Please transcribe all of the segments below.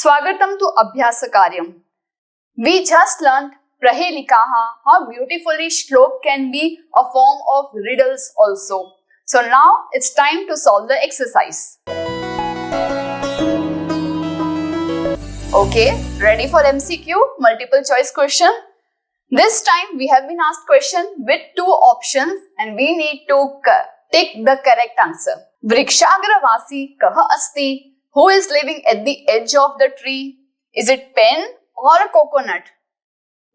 Swagatam to Abhyasakaryam. We just learned Prahelikaha, how beautifully shlok can be a form of riddles also. So now it's time to solve the exercise. Okay, ready for MCQ, multiple choice question? This time we have been asked question with two options and we need to take the correct answer. Vrikshagravasi kaha asti? Who is living at the edge of the tree? Is it pen or a coconut?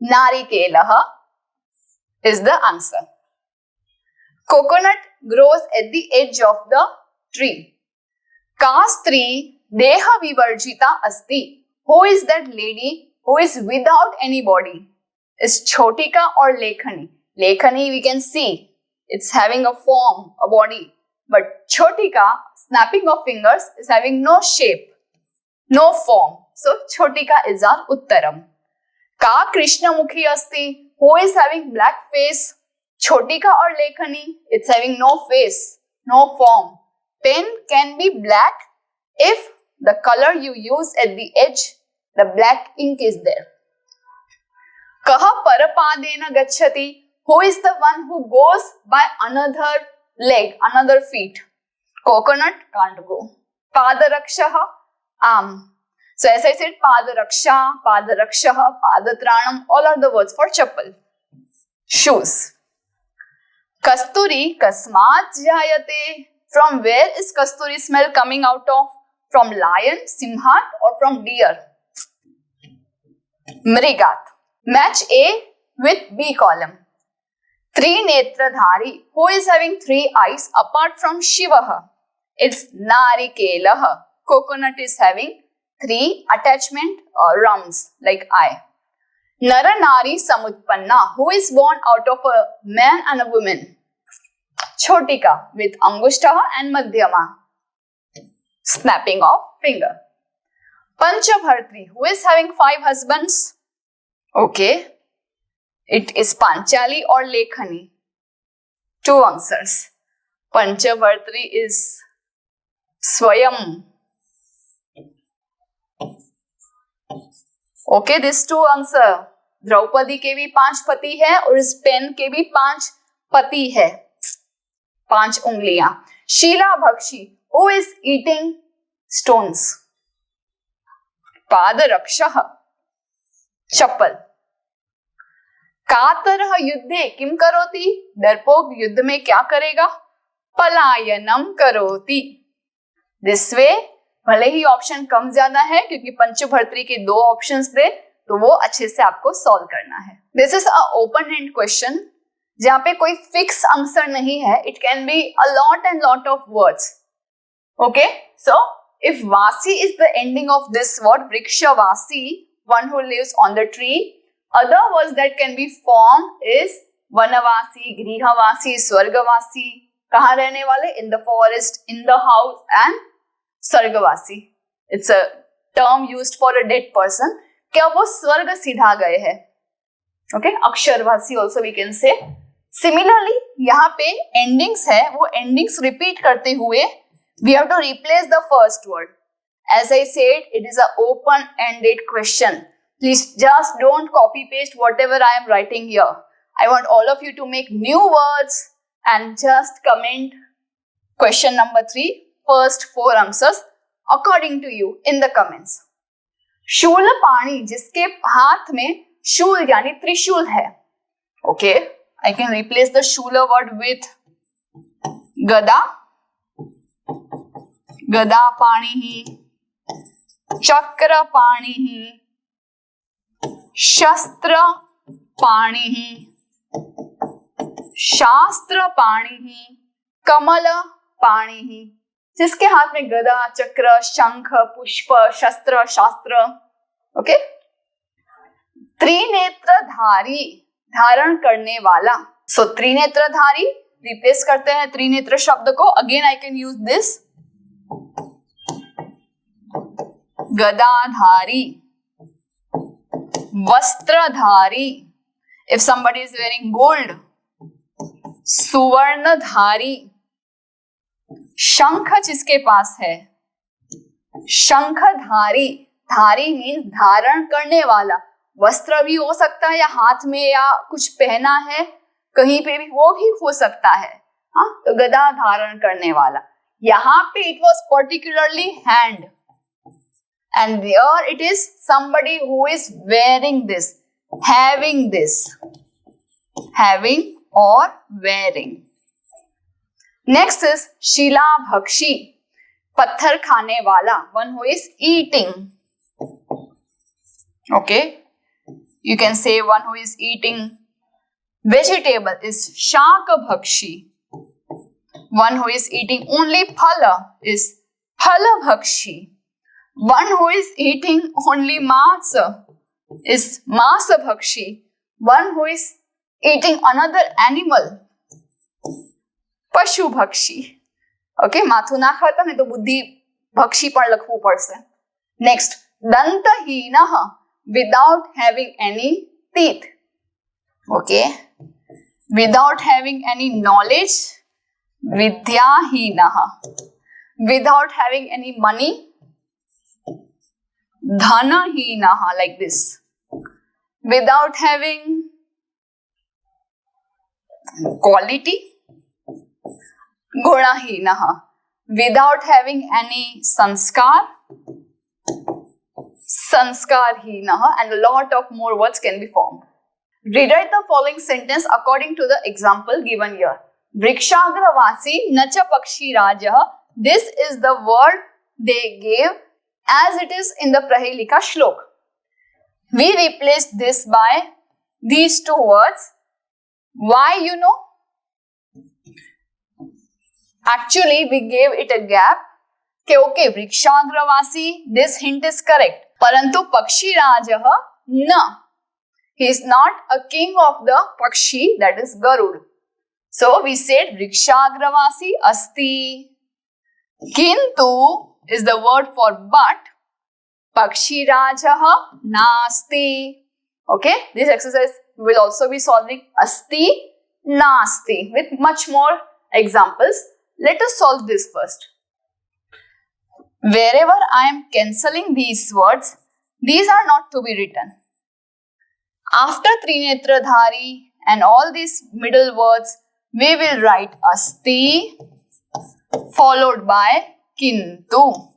Narikelaha is the answer. Coconut grows at the edge of the tree. Kastri deha vivarjita asti. Who is that lady who is without any body? Is Chotika or Lekhani? Lekhani we can see. It's having a form, a body. But Chotika, snapping of fingers, is having no shape, no form. So Chotika is our Uttaram. Ka Krishnamukhi asti? Who is having black face? Chotika or Lekhani? It's having no face, no form. Pen can be black if the color you use at the edge, the black ink is there. Kaha parapadena gacchati? Who is the one who goes by another leg, another feet? Coconut can't go. Padarakshaha, So as I said, padaraksha, padarakshaha, padatranam, all are the words for chappal. Shoes. Kasturi kasmat jayate? From where is kasturi smell coming out of? From lion, simhat or from deer? Mrigat. Match A with B column. Trinetradhari. Who is having three eyes apart from Shivaha? It's Narikelaha. Coconut is having three attachment rounds like eye. Nara Nari Samutpanna. Who is born out of a man and a woman? Chotika with Angushtaha and Madhyama. Snapping of finger. Panchabhartri. Who is having five husbands? Okay. It is Panchali or Lekhani. Two answers. Panchabhartri is Swayam. Okay, this two answer. Draupadi के भी 5 पति है और इस pen के भी 5 पति है. 5 उंगलियां. Sheila भक्षी. Who is eating stones? पादरक्षः. चप्पल. कातरः युद्धे किम करोति? डरपोक युद्ध में क्या करेगा? पलायनम करोति. दिस वे भले ही ऑप्शन कम ज्यादा है क्योंकि पंचभर्तरी के 2 ऑप्शंस थे तो वो अच्छे से आपको सॉल्व करना है. This is a open end question जहां पे कोई फिक्स आंसर नहीं है. It can be a lot and lot of words. Okay, so if वासी is the ending of this word, वृक्षवासी, one who lives on the tree. Other words that can be formed is vanavasi, grihavasi, swargavasi. कहाँ रहने वाले? In the forest, in the house, and स्वर्गवासी. It's a term used for a dead person. क्या वो स्वर्ग सीधा गए हैं? Okay, अक्षरवासी also we can say. Similarly, यहाँ पे endings है, वो endings repeat करते हुए we have to replace the first word. As I said, it is an open-ended question. Please just don't copy-paste whatever I am writing here. I want all of you to make new words and just comment question number 3, first 4 answers according to you in the comments. शूल पाणी, जिसके हाथ में शूल यानी त्रिशूल है. Okay, I can replace the shula word with gada. गदा पाणी ही, चक्र पाणी ही, शस्त्र पाणी ही, शास्त्र पाणी ही, कमल पाणी ही. जिसके हाथ में गदा, चक्र, शंख, पुष्प, शस्त्र, शास्त्र. ओके. त्रिनेत्रधारी, धारण करने वाला. सो त्रिनेत्रधारी रिप्लेस करते हैं त्रिनेत्र शब्द को. Again I can use this. गदाधारी, वस्त्रधारी. If somebody is wearing gold, सुवर्णधारी. शंख जिसके पास है, शंखधारी. धारी मीन्स धारण करने वाला, वस्त्र भी हो सकता है या हाथ में या कुछ पहना है कहीं पे भी, वो भी हो सकता है। हाँ, तो गदा धारण करने वाला। यहाँ पे it was particularly hand, and there it is somebody who is wearing this, having or wearing. Next is शिला भक्षी, पत्थर खाने वाला, one who is eating. Okay, you can say one who is eating vegetable is शाक भक्षी, one who is eating only phala is phala भक्षी, one who is eating only masa is masa bhakshi, one who is eating another animal pashu bhakshi. Okay, માથું ના ખાતા ને તો બુદ્ધિ ભક્ષી પણ લખવું પડશે. Next, દંતહીનઃ, without having any teeth. Okay, without having any knowledge, vidyaहीनः, without having any money, धनहीनः, like this, without having quality, गुणहीनः, without having any sanskar, sanskarहीनः, and a lot of more words can be formed. Rewrite the following sentence according to the example given here. Vrikshagravasi nacha pakshi rajah. This is the word they gave as it is in the Prahelika shlok. We replaced this by these two words. Why, you know? Actually, we gave it a gap. Okay, Vrikshagravasi, this hint is correct. Parantu Pakshi Rajah, na. He is not a king of the Pakshi, that is Garud. So, we said Vrikshagravasi asti. Kintu is the word for but. Pakshi Rajah nasti. Okay, this exercise will also be solving asti, nasti with much more examples. Let us solve this first. Wherever I am cancelling these words, these are not to be written. After Trinetradhari and all these middle words, we will write asti followed by kintu.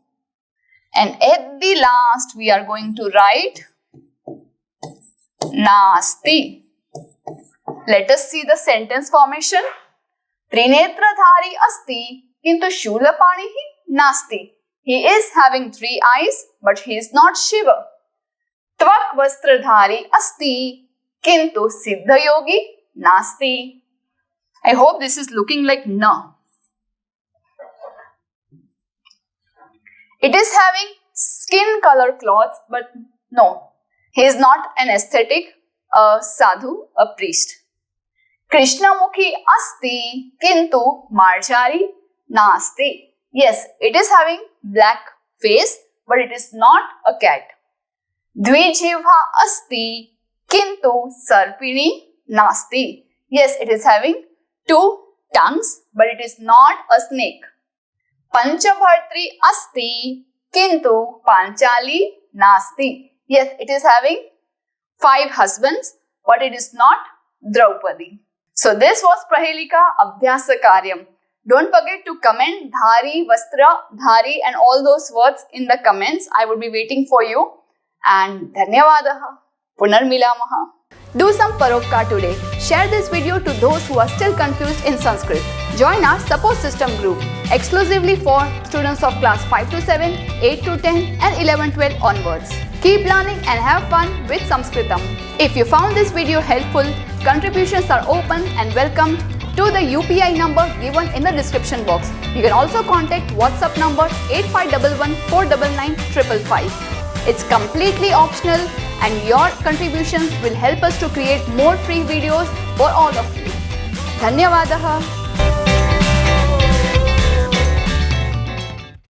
And at the last, we are going to write nasti. Let us see the sentence formation. Trinetradhari asti kintu shulapanihi nasti. He is having 3 eyes, but he is not Shiva. Tvak vastradhari asti kintu siddhayogi nasti. I hope this is looking like na. It is having skin color clothes, but no. He is not an aesthetic, a sadhu, a priest. Krishnamukhi asti kintu marjari nasti. Yes, it is having black face, but it is not a cat. Dvijivha asti kintu sarpini nasti. Yes, it is having 2 tongues, but it is not a snake. Panchabhartri asti kintu panchali nasti. Yes, it is having 5 husbands, but it is not Draupadi. So this was Prahelika Abhyasa Karyam. Don't forget to comment dhari, vastra, dhari and all those words in the comments. I would be waiting for you. And dhanyavadaha. Punarmilamaha. Do some paropkar today. Share this video to those who are still confused in Sanskrit. Join our support system group exclusively for students of class 5 to 7, 8 to 10 and 11-12 onwards. Keep learning and have fun with Sanskritam. If you found this video helpful, contributions are open and welcome to the UPI number given in the description box. You can also contact WhatsApp number 8511 499 555. It's completely optional and your contributions will help us to create more free videos for all of you. Dhanyavadaha.